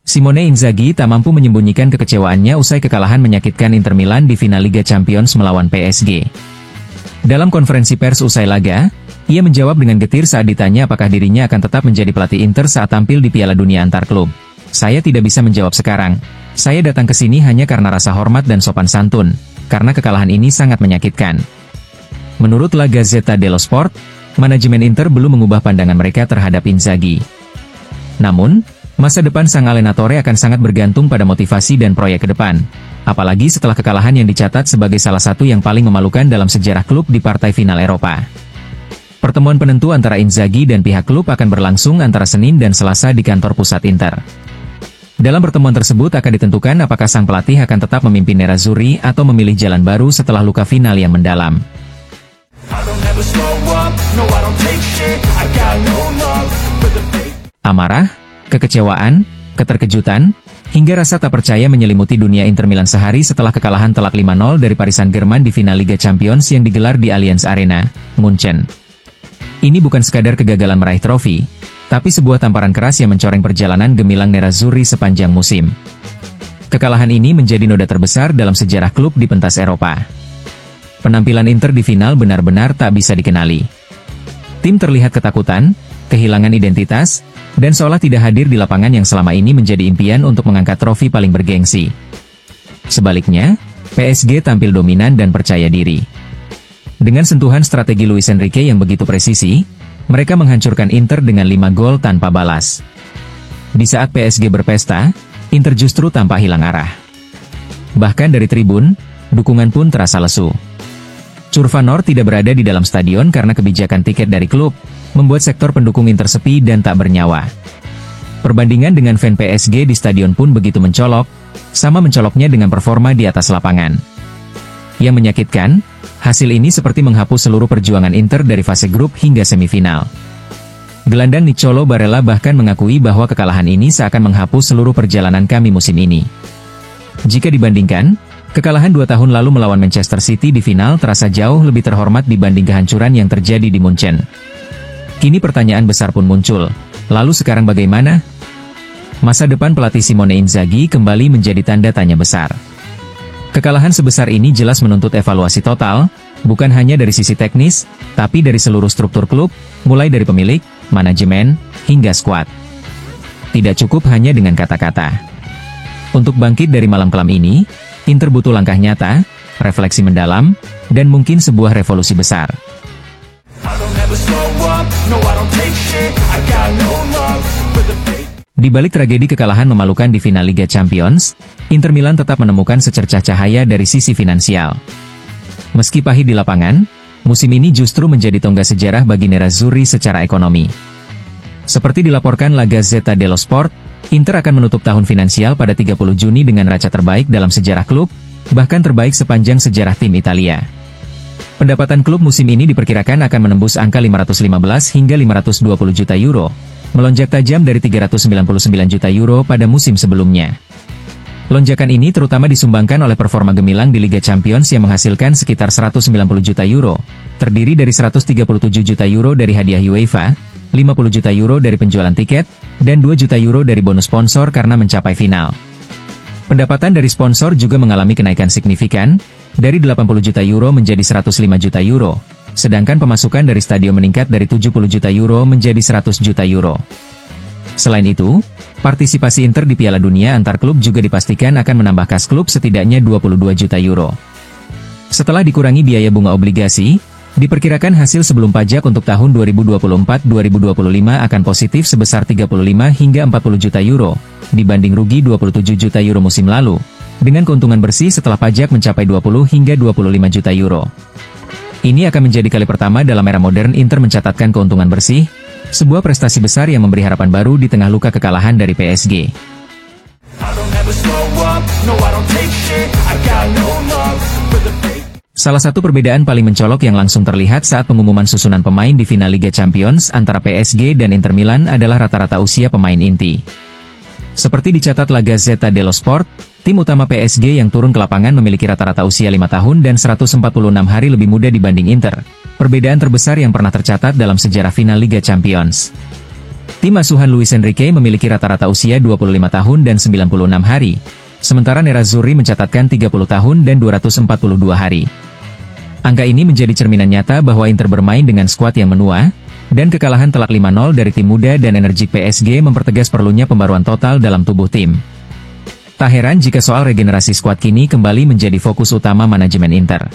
Simone Inzaghi tak mampu menyembunyikan kekecewaannya usai kekalahan menyakitkan Inter Milan di final Liga Champions melawan PSG. Dalam konferensi pers usai laga, ia menjawab dengan getir saat ditanya apakah dirinya akan tetap menjadi pelatih Inter saat tampil di Piala Dunia antar klub. "Saya tidak bisa menjawab sekarang. Saya datang ke sini hanya karena rasa hormat dan sopan santun, karena kekalahan ini sangat menyakitkan." Menurut La Gazzetta dello Sport, manajemen Inter belum mengubah pandangan mereka terhadap Inzaghi. Namun, masa depan sang allenatore akan sangat bergantung pada motivasi dan proyek ke depan. Apalagi setelah kekalahan yang dicatat sebagai salah satu yang paling memalukan dalam sejarah klub di partai final Eropa. Pertemuan penentu antara Inzaghi dan pihak klub akan berlangsung antara Senin dan Selasa di kantor pusat Inter. Dalam pertemuan tersebut akan ditentukan apakah sang pelatih akan tetap memimpin Nerazzurri atau memilih jalan baru setelah luka final yang mendalam. Amarah, kekecewaan, keterkejutan, hingga rasa tak percaya menyelimuti dunia Inter Milan sehari setelah kekalahan telak 5-0 dari Paris Saint-Germain di final Liga Champions yang digelar di Allianz Arena, Munchen. Ini bukan sekadar kegagalan meraih trofi, tapi sebuah tamparan keras yang mencoreng perjalanan gemilang Nerazzurri sepanjang musim. Kekalahan ini menjadi noda terbesar dalam sejarah klub di pentas Eropa. Penampilan Inter di final benar-benar tak bisa dikenali. Tim terlihat ketakutan, kehilangan identitas, dan seolah tidak hadir di lapangan yang selama ini menjadi impian untuk mengangkat trofi paling bergengsi. Sebaliknya, PSG tampil dominan dan percaya diri. Dengan sentuhan strategi Luis Enrique yang begitu presisi, mereka menghancurkan Inter dengan 5 gol tanpa balas. Di saat PSG berpesta, Inter justru tampak hilang arah. Bahkan dari tribun, dukungan pun terasa lesu. Curvanor tidak berada di dalam stadion karena kebijakan tiket dari klub, membuat sektor pendukung Inter sepi dan tak bernyawa. Perbandingan dengan fan PSG di stadion pun begitu mencolok, sama mencoloknya dengan performa di atas lapangan. Yang menyakitkan, hasil ini seperti menghapus seluruh perjuangan Inter dari fase grup hingga semifinal. Gelandang Nicolo Barella bahkan mengakui bahwa kekalahan ini seakan menghapus seluruh perjalanan kami musim ini. Jika dibandingkan, kekalahan 2 tahun lalu melawan Manchester City di final terasa jauh lebih terhormat dibanding kehancuran yang terjadi di Munchen. Kini pertanyaan besar pun muncul, lalu sekarang bagaimana? Masa depan pelatih Simone Inzaghi kembali menjadi tanda tanya besar. Kekalahan sebesar ini jelas menuntut evaluasi total, bukan hanya dari sisi teknis, tapi dari seluruh struktur klub, mulai dari pemilik, manajemen, hingga skuad. Tidak cukup hanya dengan kata-kata. Untuk bangkit dari malam kelam ini, Inter butuh langkah nyata, refleksi mendalam, dan mungkin sebuah revolusi besar. Di balik tragedi kekalahan memalukan di final Liga Champions, Inter Milan tetap menemukan secercah cahaya dari sisi finansial. Meski pahit di lapangan, musim ini justru menjadi tonggak sejarah bagi Nerazzurri secara ekonomi. Seperti dilaporkan La Gazzetta dello Sport, Inter akan menutup tahun finansial pada 30 Juni dengan raca terbaik dalam sejarah klub, bahkan terbaik sepanjang sejarah tim Italia. Pendapatan klub musim ini diperkirakan akan menembus angka 515 hingga 520 juta euro, melonjak tajam dari 399 juta euro pada musim sebelumnya. Lonjakan ini terutama disumbangkan oleh performa gemilang di Liga Champions yang menghasilkan sekitar 190 juta euro, terdiri dari 137 juta euro dari hadiah UEFA, 50 juta euro dari penjualan tiket, dan 2 juta euro dari bonus sponsor karena mencapai final. Pendapatan dari sponsor juga mengalami kenaikan signifikan, dari 80 juta euro menjadi 105 juta euro, sedangkan pemasukan dari stadion meningkat dari 70 juta euro menjadi 100 juta euro. Selain itu, partisipasi Inter di Piala Dunia antar klub juga dipastikan akan menambah kas klub setidaknya 22 juta euro. Setelah dikurangi biaya bunga obligasi, diperkirakan hasil sebelum pajak untuk tahun 2024-2025 akan positif sebesar 35 hingga 40 juta euro, dibanding rugi 27 juta euro musim lalu, dengan keuntungan bersih setelah pajak mencapai 20 hingga 25 juta euro. Ini akan menjadi kali pertama dalam era modern Inter mencatatkan keuntungan bersih, sebuah prestasi besar yang memberi harapan baru di tengah luka kekalahan dari PSG. Salah satu perbedaan paling mencolok yang langsung terlihat saat pengumuman susunan pemain di final Liga Champions antara PSG dan Inter Milan adalah rata-rata usia pemain inti. Seperti dicatat La Gazzetta dello Sport, Tim utama PSG yang turun ke lapangan memiliki rata-rata usia 5 tahun dan 146 hari lebih muda dibanding Inter, perbedaan terbesar yang pernah tercatat dalam sejarah final Liga Champions. Tim asuhan Luis Enrique memiliki rata-rata usia 25 tahun dan 96 hari, sementara Nerazzurri mencatatkan 30 tahun dan 242 hari. Angka ini menjadi cerminan nyata bahwa Inter bermain dengan skuad yang menua, dan kekalahan telak 5-0 dari tim muda dan energik PSG mempertegas perlunya pembaruan total dalam tubuh tim. Tak heran jika soal regenerasi skuad kini kembali menjadi fokus utama manajemen Inter.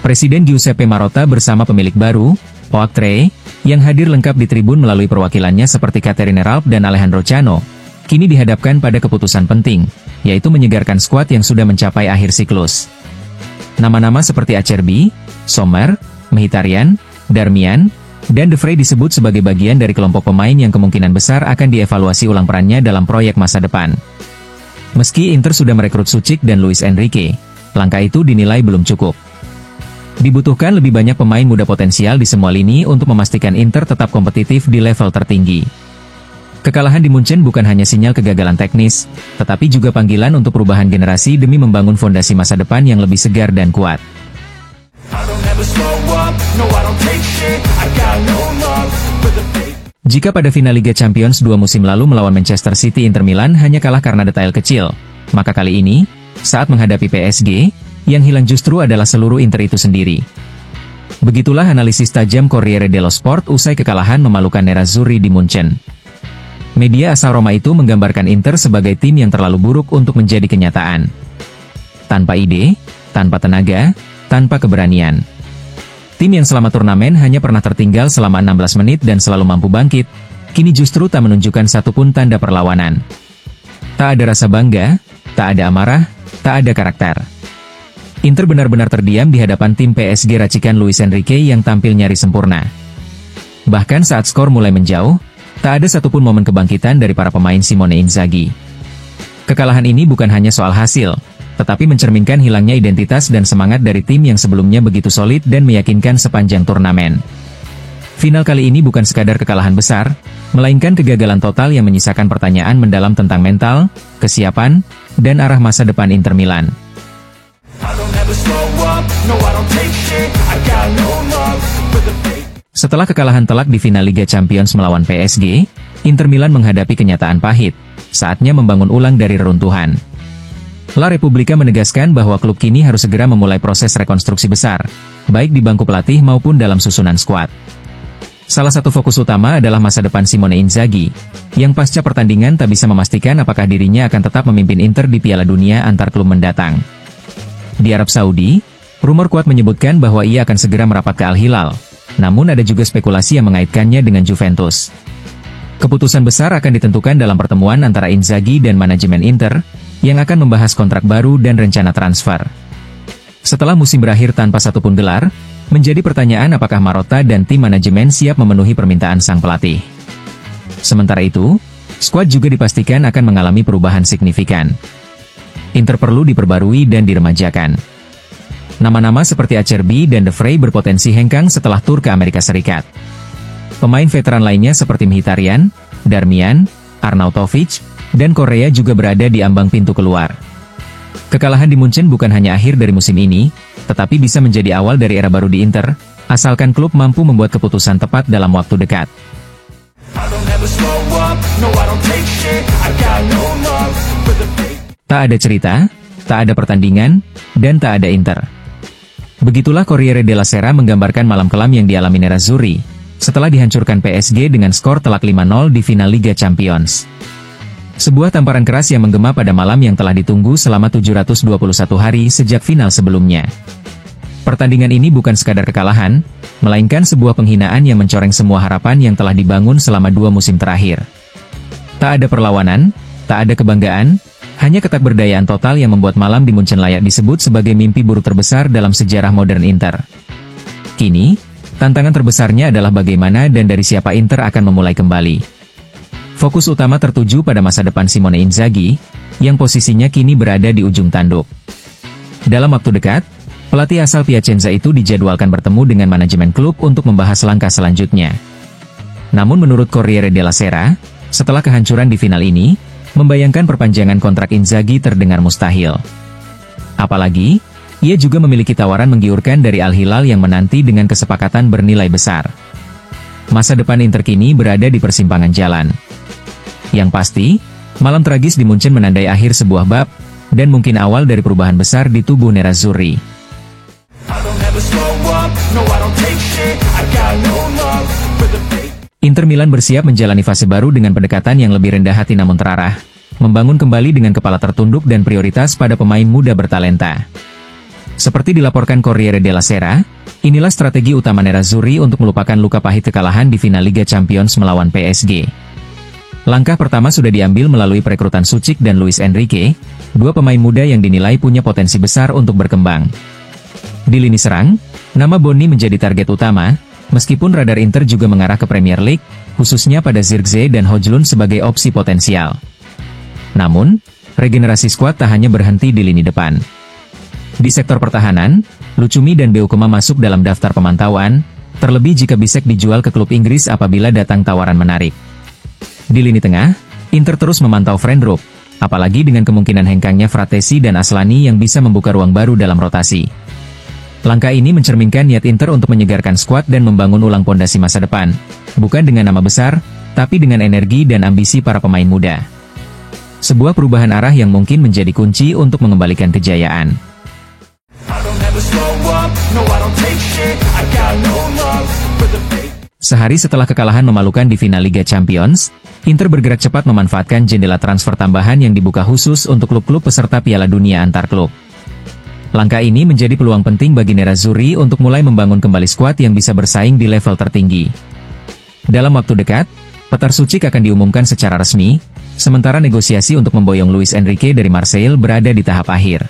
Presiden Giuseppe Marotta bersama pemilik baru, Oaktree, yang hadir lengkap di tribun melalui perwakilannya seperti Caterine Ralph dan Alejandro Chano, kini dihadapkan pada keputusan penting, yaitu menyegarkan skuad yang sudah mencapai akhir siklus. Nama-nama seperti Acerbi, Sommer, Mkhitaryan, Darmian, dan De Vrij disebut sebagai bagian dari kelompok pemain yang kemungkinan besar akan dievaluasi ulang perannya dalam proyek masa depan. Meski Inter sudah merekrut Suchik dan Luis Enrique, langkah itu dinilai belum cukup. Dibutuhkan lebih banyak pemain muda potensial di semua lini untuk memastikan Inter tetap kompetitif di level tertinggi. Kekalahan di Munchen bukan hanya sinyal kegagalan teknis, tetapi juga panggilan untuk perubahan generasi demi membangun fondasi masa depan yang lebih segar dan kuat. Jika pada final Liga Champions 2 musim lalu melawan Manchester City, Inter Milan hanya kalah karena detail kecil, maka kali ini, saat menghadapi PSG, yang hilang justru adalah seluruh Inter itu sendiri. Begitulah analisis tajam Corriere dello Sport usai kekalahan memalukan Nerazzurri di Munchen. Media asal Roma itu menggambarkan Inter sebagai tim yang terlalu buruk untuk menjadi kenyataan. Tanpa ide, tanpa tenaga, tanpa keberanian. Tim yang selama turnamen hanya pernah tertinggal selama 16 menit dan selalu mampu bangkit, kini justru tak menunjukkan satupun tanda perlawanan. Tak ada rasa bangga, tak ada amarah, tak ada karakter. Inter benar-benar terdiam di hadapan tim PSG racikan Luis Enrique yang tampil nyaris sempurna. Bahkan saat skor mulai menjauh, tak ada satupun momen kebangkitan dari para pemain Simone Inzaghi. Kekalahan ini bukan hanya soal hasil, tetapi mencerminkan hilangnya identitas dan semangat dari tim yang sebelumnya begitu solid dan meyakinkan sepanjang turnamen. Final kali ini bukan sekadar kekalahan besar, melainkan kegagalan total yang menyisakan pertanyaan mendalam tentang mental, kesiapan, dan arah masa depan Inter Milan. Setelah kekalahan telak di final Liga Champions melawan PSG, Inter Milan menghadapi kenyataan pahit, saatnya membangun ulang dari reruntuhan. La Repubblica menegaskan bahwa klub kini harus segera memulai proses rekonstruksi besar, baik di bangku pelatih maupun dalam susunan skuad. Salah satu fokus utama adalah masa depan Simone Inzaghi, yang pasca pertandingan tak bisa memastikan apakah dirinya akan tetap memimpin Inter di Piala Dunia antar klub mendatang. Di Arab Saudi, rumor kuat menyebutkan bahwa ia akan segera merapat ke Al Hilal, namun ada juga spekulasi yang mengaitkannya dengan Juventus. Keputusan besar akan ditentukan dalam pertemuan antara Inzaghi dan manajemen Inter, yang akan membahas kontrak baru dan rencana transfer. Setelah musim berakhir tanpa satupun gelar, menjadi pertanyaan apakah Marotta dan tim manajemen siap memenuhi permintaan sang pelatih. Sementara itu, skuad juga dipastikan akan mengalami perubahan signifikan. Inter perlu diperbarui dan diremajakan. Nama-nama seperti Acerbi dan De Vrij berpotensi hengkang setelah tur ke Amerika Serikat. Pemain veteran lainnya seperti Mkhitaryan, Darmian, Arnautovic, dan Korea juga berada di ambang pintu keluar. Kekalahan di Munchen bukan hanya akhir dari musim ini, tetapi bisa menjadi awal dari era baru di Inter, asalkan klub mampu membuat keputusan tepat dalam waktu dekat. Tak ada cerita, tak ada pertandingan, dan tak ada Inter. Begitulah Corriere della Sera menggambarkan malam kelam yang dialami Nerazzurri, setelah dihancurkan PSG dengan skor telak 5-0 di final Liga Champions. Sebuah tamparan keras yang menggema pada malam yang telah ditunggu selama 721 hari sejak final sebelumnya. Pertandingan ini bukan sekadar kekalahan, melainkan sebuah penghinaan yang mencoreng semua harapan yang telah dibangun selama 2 musim terakhir. Tak ada perlawanan, tak ada kebanggaan, hanya ketakberdayaan total yang membuat malam di Munchen layak disebut sebagai mimpi buruk terbesar dalam sejarah modern Inter. Kini, tantangan terbesarnya adalah bagaimana dan dari siapa Inter akan memulai kembali. Fokus utama tertuju pada masa depan Simone Inzaghi, yang posisinya kini berada di ujung tanduk. Dalam waktu dekat, pelatih asal Piacenza itu dijadwalkan bertemu dengan manajemen klub untuk membahas langkah selanjutnya. Namun menurut Corriere della Sera, setelah kehancuran di final ini, membayangkan perpanjangan kontrak Inzaghi terdengar mustahil. Apalagi, ia juga memiliki tawaran menggiurkan dari Al Hilal yang menanti dengan kesepakatan bernilai besar. Masa depan Inter kini berada di persimpangan jalan. Yang pasti, malam tragis di Munchen menandai akhir sebuah bab, dan mungkin awal dari perubahan besar di tubuh Nerazzurri. Inter Milan bersiap menjalani fase baru dengan pendekatan yang lebih rendah hati namun terarah, membangun kembali dengan kepala tertunduk dan prioritas pada pemain muda bertalenta. Seperti dilaporkan Corriere della Sera, inilah strategi utama Nerazzurri untuk melupakan luka pahit kekalahan di final Liga Champions melawan PSG. Langkah pertama sudah diambil melalui perekrutan Suchik dan Luis Enrique, dua pemain muda yang dinilai punya potensi besar untuk berkembang. Di lini serang, nama Bonni menjadi target utama, meskipun radar Inter juga mengarah ke Premier League, khususnya pada Zirkzee dan Højlund sebagai opsi potensial. Namun, regenerasi skuad tak hanya berhenti di lini depan. Di sektor pertahanan, Lucumi dan Beukema masuk dalam daftar pemantauan, terlebih jika Bisek dijual ke klub Inggris apabila datang tawaran menarik. Di lini tengah, Inter terus memantau Friendrup, apalagi dengan kemungkinan hengkangnya Fratesi dan Aslani yang bisa membuka ruang baru dalam rotasi. Langkah ini mencerminkan niat Inter untuk menyegarkan skuad dan membangun ulang pondasi masa depan, bukan dengan nama besar, tapi dengan energi dan ambisi para pemain muda. Sebuah perubahan arah yang mungkin menjadi kunci untuk mengembalikan kejayaan. Sehari setelah kekalahan memalukan di final Liga Champions, Inter bergerak cepat memanfaatkan jendela transfer tambahan yang dibuka khusus untuk klub-klub peserta Piala Dunia antar klub. Langkah ini menjadi peluang penting bagi Nerazzurri untuk mulai membangun kembali skuad yang bisa bersaing di level tertinggi. Dalam waktu dekat, Petar Suchik akan diumumkan secara resmi, sementara negosiasi untuk memboyong Luis Enrique dari Marseille berada di tahap akhir.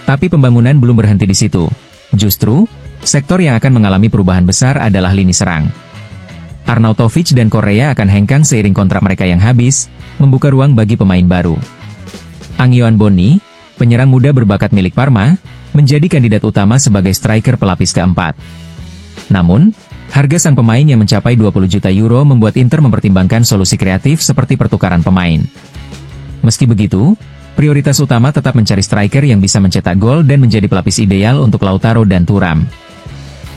Tapi pembangunan belum berhenti di situ. Justru, sektor yang akan mengalami perubahan besar adalah lini serang. Arnautovic dan Correa akan hengkang seiring kontrak mereka yang habis, membuka ruang bagi pemain baru. Angioan Bonni, penyerang muda berbakat milik Parma, menjadi kandidat utama sebagai striker pelapis keempat. Namun, harga sang pemain yang mencapai 20 juta euro membuat Inter mempertimbangkan solusi kreatif seperti pertukaran pemain. Meski begitu, prioritas utama tetap mencari striker yang bisa mencetak gol dan menjadi pelapis ideal untuk Lautaro dan Thuram.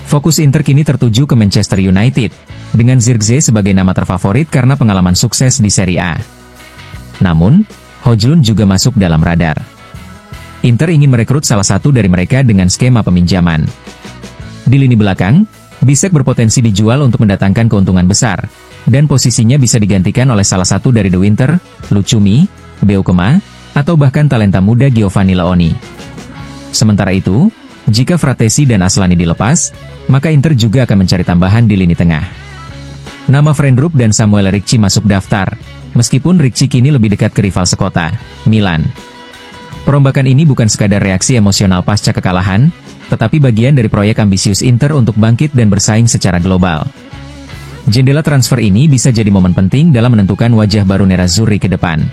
Fokus Inter kini tertuju ke Manchester United, dengan Zirkzee sebagai nama terfavorit karena pengalaman sukses di Serie A. Namun, Højlund juga masuk dalam radar. Inter ingin merekrut salah satu dari mereka dengan skema peminjaman. Di lini belakang, Bisek berpotensi dijual untuk mendatangkan keuntungan besar, dan posisinya bisa digantikan oleh salah satu dari De Winter, Lucumi, Beukema, atau bahkan talenta muda Giovanni Leoni. Sementara itu, jika Fratesi dan Aslani dilepas, maka Inter juga akan mencari tambahan di lini tengah. Nama Friendrup dan Samuel Ricci masuk daftar, meskipun Ricci kini lebih dekat ke rival sekota, Milan. Perombakan ini bukan sekadar reaksi emosional pasca kekalahan, tetapi bagian dari proyek ambisius Inter untuk bangkit dan bersaing secara global. Jendela transfer ini bisa jadi momen penting dalam menentukan wajah baru Nerazzurri ke depan.